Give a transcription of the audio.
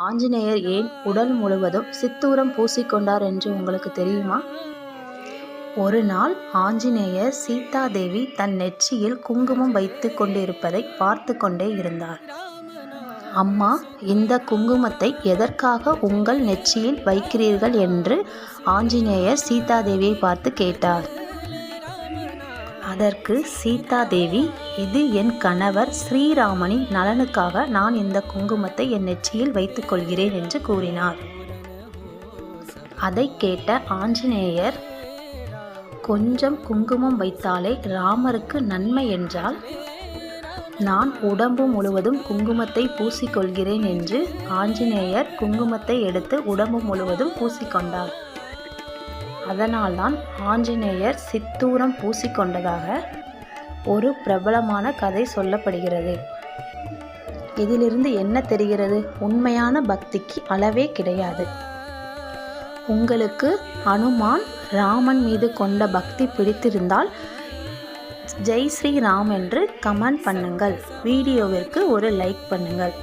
ஆஞ்சநேயர் ஏன் உடல் முழுவதும் சித்தூரம் பூசிக்கொண்டார் என்று உங்களுக்கு தெரியுமா? ஒரு நாள் ஆஞ்சநேயர் சீதாதேவி தன் நெற்றியில் குங்குமம் வைத்து கொண்டிருப்பதை பார்த்து கொண்டே இருந்தார். அம்மா, இந்த குங்குமத்தை எதற்காக உங்கள் நெற்றியில் வைக்கிறீர்கள் என்று ஆஞ்சநேயர் சீதாதேவியை பார்த்து கேட்டார். அதற்கு சீதாதேவி, இது என் கணவர் ஸ்ரீராமனின் நலனுக்காக நான் இந்த குங்குமத்தை என் நெற்றியில் வைத்துக் கொள்கிறேன் என்று கூறினார். அதை கேட்ட ஆஞ்சநேயர், கொஞ்சம் குங்குமம் வைத்தாலே ராமருக்கு நன்மை என்றால் நான் உடம்பு முழுவதும் குங்குமத்தை பூசிக்கொள்கிறேன் என்று ஆஞ்சநேயர் குங்குமத்தை எடுத்து உடம்பு முழுவதும் பூசிக்கொண்டார். அதனால்தான் ஆஞ்சநேயர் சித்தூரம் பூசிக்கொண்டதாக ஒரு பிரபலமான கதை சொல்லப்படுகிறது. இதிலிருந்து என்ன தெரிகிறது? உண்மையான பக்திக்கு அளவே கிடையாது. உங்களுக்கு அனுமான் ராமன் மீது கொண்ட பக்தி பிடித்திருந்தால் ஜெய் ஸ்ரீராம் என்று கமெண்ட் பண்ணுங்கள். வீடியோவிற்கு ஒரு லைக் பண்ணுங்கள்.